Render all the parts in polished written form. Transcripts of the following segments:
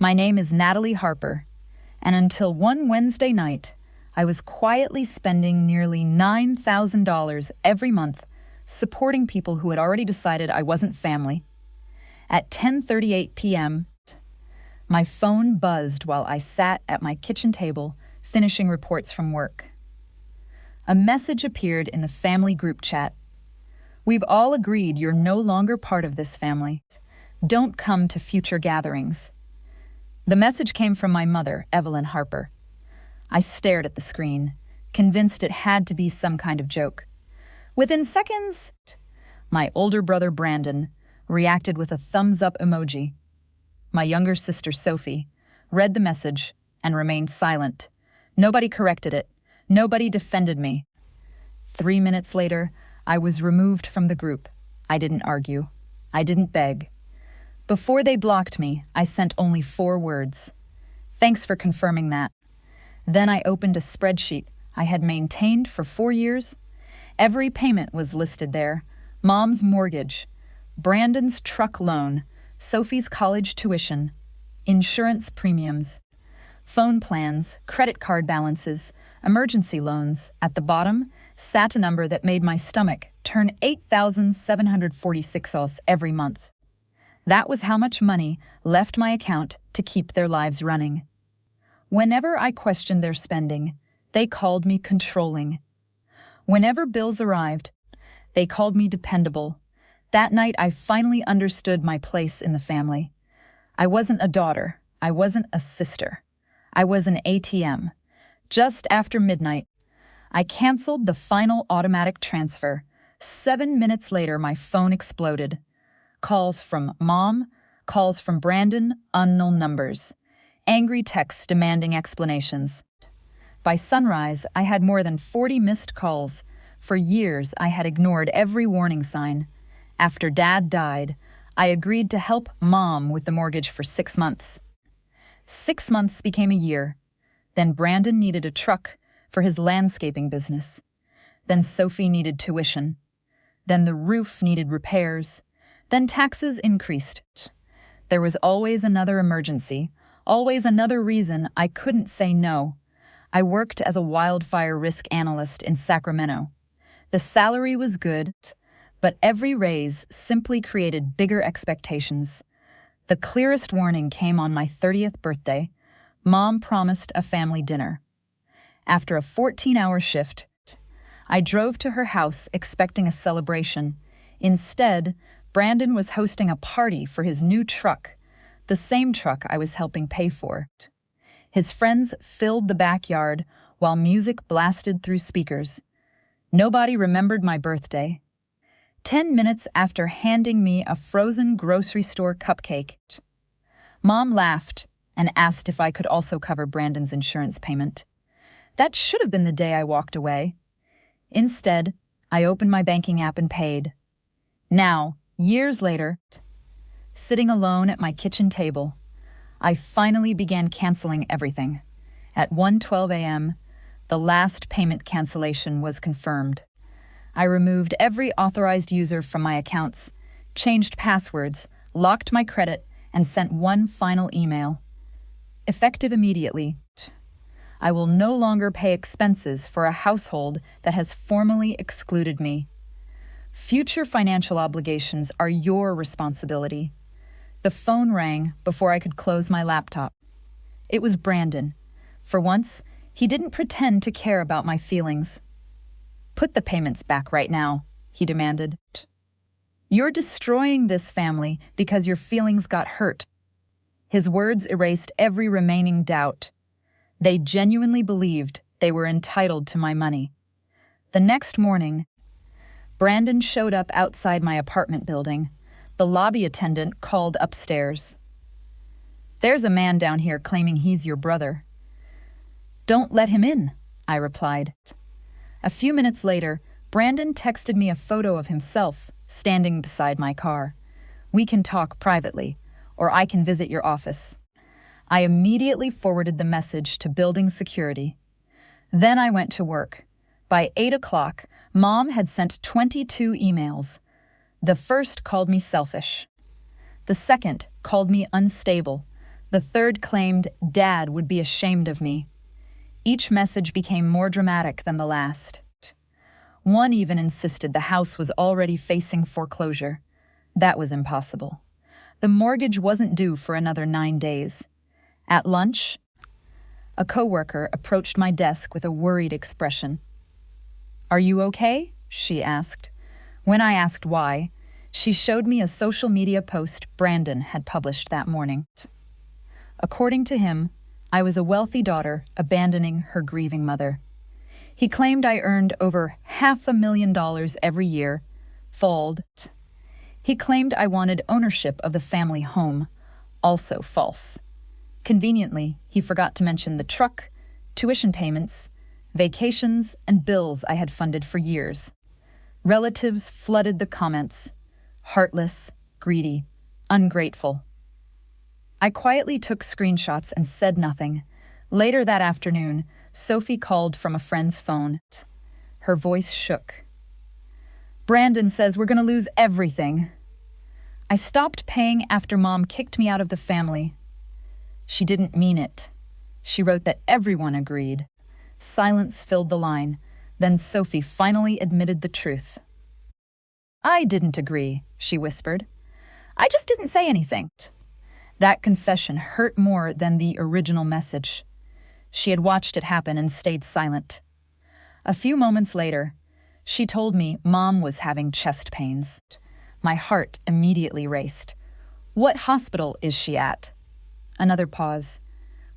My name is Natalie Harper, and until one Wednesday night, I was quietly spending nearly $9,000 every month supporting people who had already decided I wasn't family. At 10:38 p.m., my phone buzzed while I sat at my kitchen table finishing reports from work. A message appeared in the family group chat. "We've all agreed you're no longer part of this family. Don't come to future gatherings." The message came from my mother, Evelyn Harper. I stared at the screen, convinced it had to be some kind of joke. Within seconds, my older brother, Brandon, reacted with a thumbs-up emoji. My younger sister, Sophie, read the message and remained silent. Nobody corrected it. Nobody defended me. 3 minutes later, I was removed from the group. I didn't argue. I didn't beg. Before they blocked me, I sent only 4 words. "Thanks for confirming that." Then I opened a spreadsheet I had maintained for 4 years. Every payment was listed there. Mom's mortgage, Brandon's truck loan, Sophie's college tuition, insurance premiums, phone plans, credit card balances, emergency loans. At the bottom sat a number that made my stomach turn 8,746 every month. That was how much money left my account to keep their lives running. Whenever I questioned their spending, they called me controlling. Whenever bills arrived, they called me dependable. That night, I finally understood my place in the family. I wasn't a daughter. I wasn't a sister. I was an ATM. Just after midnight, I canceled the final automatic transfer. 7 minutes later, my phone exploded. Calls from Mom, calls from Brandon, unknown numbers. Angry texts demanding explanations. By sunrise, I had more than 40 missed calls. For years, I had ignored every warning sign. After Dad died, I agreed to help Mom with the mortgage for 6 months. 6 months became a year. Then Brandon needed a truck for his landscaping business. Then Sophie needed tuition. Then the roof needed repairs. Then taxes increased. There was always another emergency, always another reason I couldn't say no. I worked as a wildfire risk analyst in Sacramento. The salary was good, but every raise simply created bigger expectations. The clearest warning came on my 30th birthday. Mom promised a family dinner. After a 14-hour shift, I drove to her house expecting a celebration. Instead, Brandon was hosting a party for his new truck, the same truck I was helping pay for. His friends filled the backyard while music blasted through speakers. Nobody remembered my birthday. 10 minutes after handing me a frozen grocery store cupcake, Mom laughed and asked if I could also cover Brandon's insurance payment. That should have been the day I walked away. Instead, I opened my banking app and paid. Now, years later, sitting alone at my kitchen table, I finally began canceling everything. At 1:12 a.m., the last payment cancellation was confirmed. I removed every authorized user from my accounts, changed passwords, locked my credit, and sent one final email. Effective immediately, I will no longer pay expenses for a household that has formally excluded me. Future financial obligations are your responsibility. The phone rang before I could close my laptop. It was Brandon. For once, he didn't pretend to care about my feelings. "Put the payments back right now," he demanded. "You're destroying this family because your feelings got hurt." His words erased every remaining doubt. They genuinely believed they were entitled to my money. The next morning, Brandon showed up outside my apartment building. The lobby attendant called upstairs. "There's a man down here claiming he's your brother." "Don't let him in," I replied. A few minutes later, Brandon texted me a photo of himself standing beside my car. "We can talk privately, or I can visit your office." I immediately forwarded the message to building security. Then I went to work. By 8 o'clock, Mom had sent 22 emails. The first called me selfish. The second called me unstable. The third claimed Dad would be ashamed of me. Each message became more dramatic than the last. One even insisted the house was already facing foreclosure. That was impossible. The mortgage wasn't due for another 9 days. At lunch, a coworker approached my desk with a worried expression. "Are you okay?" she asked. When I asked why, she showed me a social media post Brandon had published that morning. According to him, I was a wealthy daughter abandoning her grieving mother. He claimed I earned over $500,000 every year. Fold. He claimed I wanted ownership of the family home. Also false. Conveniently, he forgot to mention the truck, tuition payments, vacations, and bills I had funded for years. Relatives flooded the comments. Heartless, greedy, ungrateful. I quietly took screenshots and said nothing. Later that afternoon, Sophie called from a friend's phone. Her voice shook. "Brandon says we're going to lose everything. I stopped paying after Mom kicked me out of the family." She didn't mean it. She wrote that everyone agreed. Silence filled the line. Then Sophie finally admitted the truth. "I didn't agree," she whispered. "I just didn't say anything." That confession hurt more than the original message. She had watched it happen and stayed silent. A few moments later, she told me Mom was having chest pains. My heart immediately raced. "What hospital is she at?" Another pause.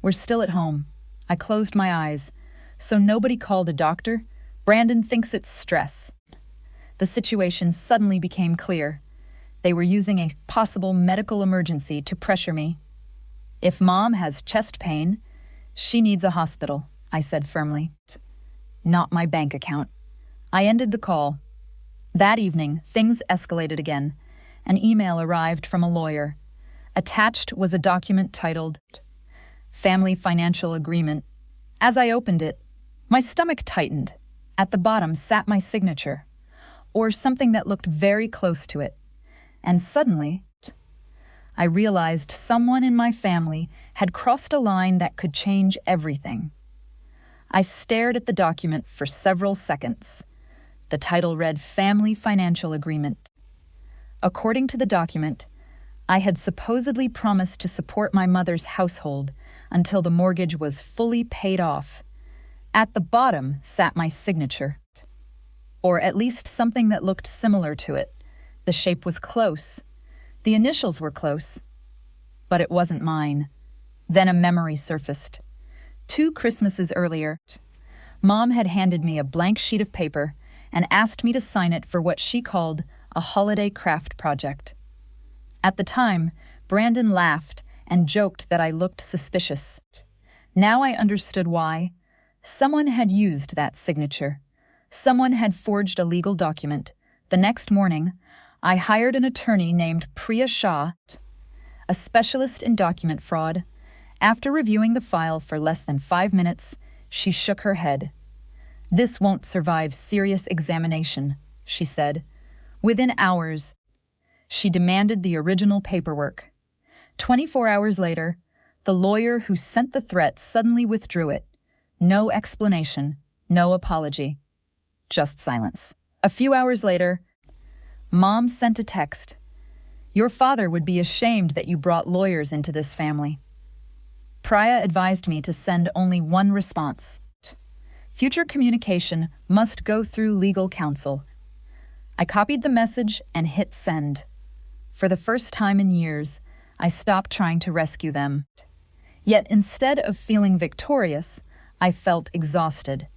"We're still at home." I closed my eyes. "So nobody called a doctor? Brandon thinks it's stress." The situation suddenly became clear. They were using a possible medical emergency to pressure me. "If Mom has chest pain, she needs a hospital," I said firmly. "Not my bank account." I ended the call. That evening, things escalated again. An email arrived from a lawyer. Attached was a document titled Family Financial Agreement. As I opened it, my stomach tightened. At the bottom sat my signature, or something that looked very close to it. And suddenly, I realized someone in my family had crossed a line that could change everything. I stared at the document for several seconds. The title read Family Financial Agreement. According to the document, I had supposedly promised to support my mother's household until the mortgage was fully paid off. At the bottom sat my signature, or at least something that looked similar to it. The shape was close. The initials were close. But it wasn't mine. Then a memory surfaced. 2 Christmases earlier, Mom had handed me a blank sheet of paper and asked me to sign it for what she called a holiday craft project. At the time, Brandon laughed and joked that I looked suspicious. Now I understood why. Someone had used that signature. Someone had forged a legal document. The next morning, I hired an attorney named Priya Shah, a specialist in document fraud. After reviewing the file for less than 5 minutes, she shook her head. "This won't survive serious examination," she said. Within hours, she demanded the original paperwork. 24 hours later, the lawyer who sent the threat suddenly withdrew it. No explanation, no apology, just silence. A few hours later, Mom sent a text. "Your father would be ashamed that you brought lawyers into this family." Priya advised me to send only one response. Future communication must go through legal counsel. I copied the message and hit send. For the first time in years, I stopped trying to rescue them. Yet instead of feeling victorious, I felt exhausted.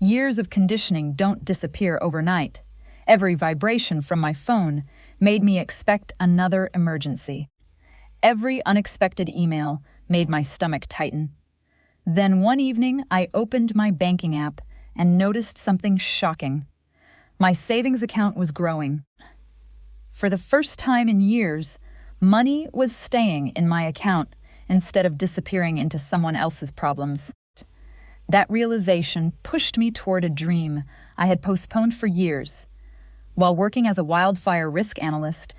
Years of conditioning don't disappear overnight. Every vibration from my phone made me expect another emergency. Every unexpected email made my stomach tighten. Then one evening, I opened my banking app and noticed something shocking. My savings account was growing. For the first time in years, money was staying in my account instead of disappearing into someone else's problems. That realization pushed me toward a dream I had postponed for years. While working as a wildfire risk analyst,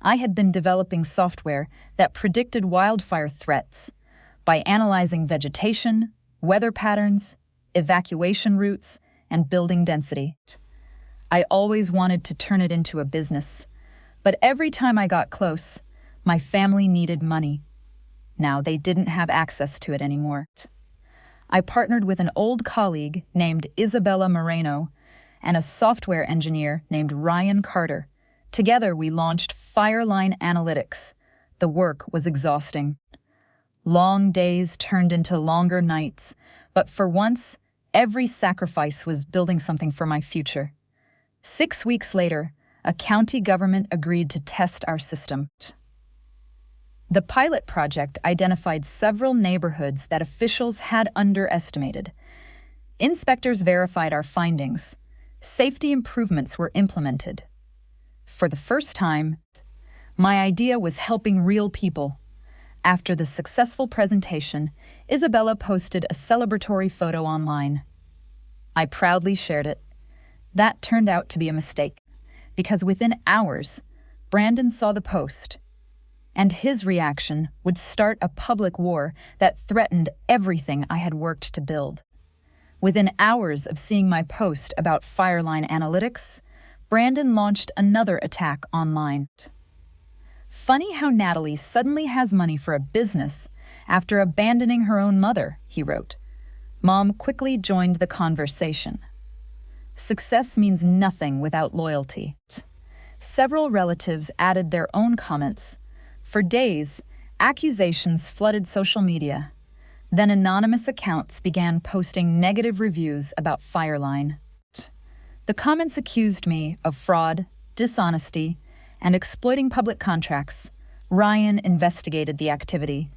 I had been developing software that predicted wildfire threats by analyzing vegetation, weather patterns, evacuation routes, and building density. I always wanted to turn it into a business, but every time I got close, my family needed money. Now they didn't have access to it anymore. I partnered with an old colleague named Isabella Moreno and a software engineer named Ryan Carter. Together, we launched Fireline Analytics. The work was exhausting. Long days turned into longer nights, but for once, every sacrifice was building something for my future. 6 weeks later, a county government agreed to test our system. The pilot project identified several neighborhoods that officials had underestimated. Inspectors verified our findings. Safety improvements were implemented. For the first time, my idea was helping real people. After the successful presentation, Isabella posted a celebratory photo online. I proudly shared it. That turned out to be a mistake, because within hours, Brandon saw the post, and his reaction would start a public war that threatened everything I had worked to build. Within hours of seeing my post about Fireline Analytics, Brandon launched another attack online. Funny how Natalie suddenly has money for a business after abandoning her own mother, he wrote. Mom quickly joined the conversation. Success means nothing without loyalty. Several relatives added their own comments. For days, accusations flooded social media. Then anonymous accounts began posting negative reviews about Fireline. The comments accused me of fraud, dishonesty, and exploiting public contracts. Ryan investigated the activity.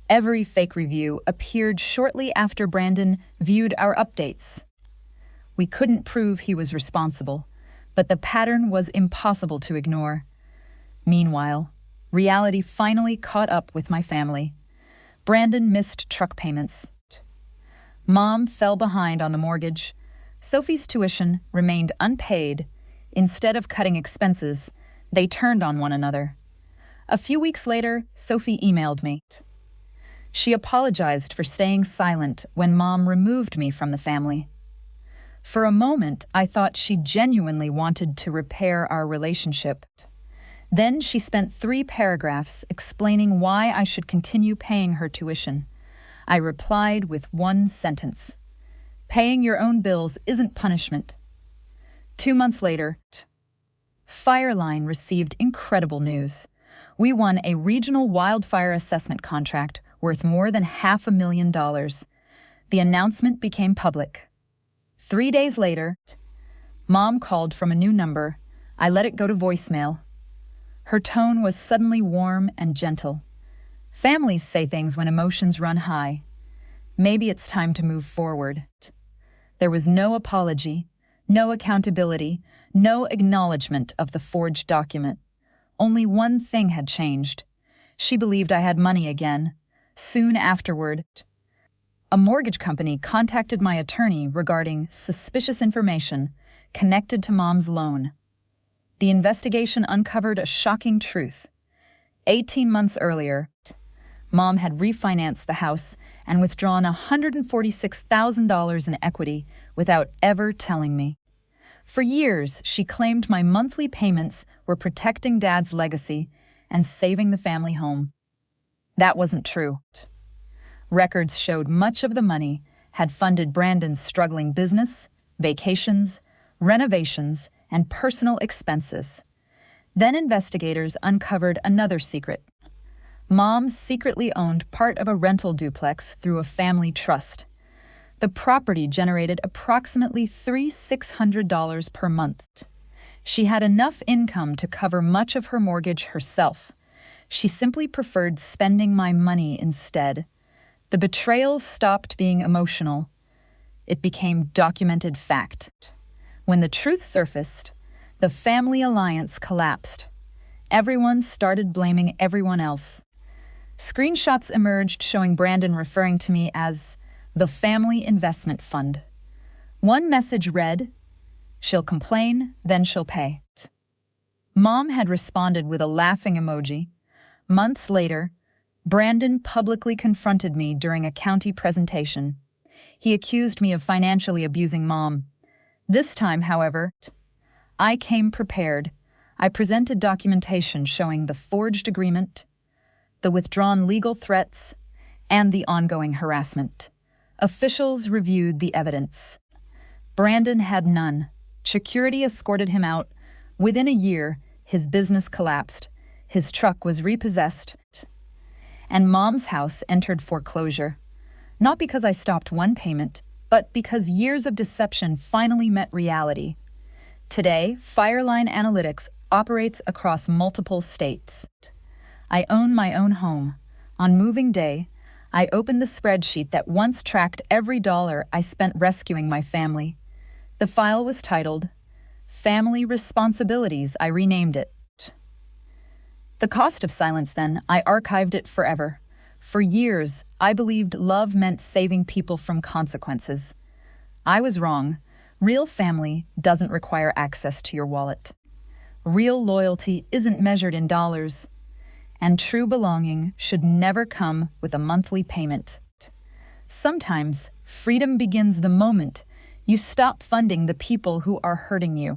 Every fake review appeared shortly after Brandon viewed our updates. We couldn't prove he was responsible, but the pattern was impossible to ignore. Meanwhile, reality finally caught up with my family. Brandon missed truck payments. Mom fell behind on the mortgage. Sophie's tuition remained unpaid. Instead of cutting expenses, they turned on one another. A few weeks later, Sophie emailed me. She apologized for staying silent when Mom removed me from the family. For a moment, I thought she genuinely wanted to repair our relationship. Then she spent 3 paragraphs explaining why I should continue paying her tuition. I replied with one sentence. Paying your own bills isn't punishment. 2 months later, Fireline received incredible news. We won a regional wildfire assessment contract worth more than $500,000. The announcement became public. 3 days later, Mom called from a new number. I let it go to voicemail. Her tone was suddenly warm and gentle. Families say things when emotions run high. Maybe it's time to move forward. There was no apology, no accountability, no acknowledgement of the forged document. Only one thing had changed. She believed I had money again. Soon afterward, a mortgage company contacted my attorney regarding suspicious information connected to Mom's loan. The investigation uncovered a shocking truth. 18 months earlier, Mom had refinanced the house and withdrawn $146,000 in equity without ever telling me. For years, she claimed my monthly payments were protecting Dad's legacy and saving the family home. That wasn't true. Records showed much of the money had funded Brandon's struggling business, vacations, renovations, and personal expenses. Then investigators uncovered another secret. Mom secretly owned part of a rental duplex through a family trust. The property generated approximately $600 per month. She had enough income to cover much of her mortgage herself. She simply preferred spending my money instead. The betrayal stopped being emotional. It became documented fact. When the truth surfaced, the family alliance collapsed. Everyone started blaming everyone else. Screenshots emerged showing Brandon referring to me as the Family Investment Fund. One message read, "She'll complain, then she'll pay." Mom had responded with a laughing emoji. Months later, Brandon publicly confronted me during a county presentation. He accused me of financially abusing Mom. This time, however, I came prepared. I presented documentation showing the forged agreement, the withdrawn legal threats, and the ongoing harassment. Officials reviewed the evidence. Brandon had none. Security escorted him out. Within a year, his business collapsed. His truck was repossessed, and Mom's house entered foreclosure. Not because I stopped one payment, but because years of deception finally met reality. Today, Fireline Analytics operates across multiple states. I own my own home. On moving day, I opened the spreadsheet that once tracked every dollar I spent rescuing my family. The file was titled Family Responsibilities. I renamed it. The cost of silence, then, I archived it forever. For years, I believed love meant saving people from consequences. I was wrong. Real family doesn't require access to your wallet. Real loyalty isn't measured in dollars. And true belonging should never come with a monthly payment. Sometimes, freedom begins the moment you stop funding the people who are hurting you.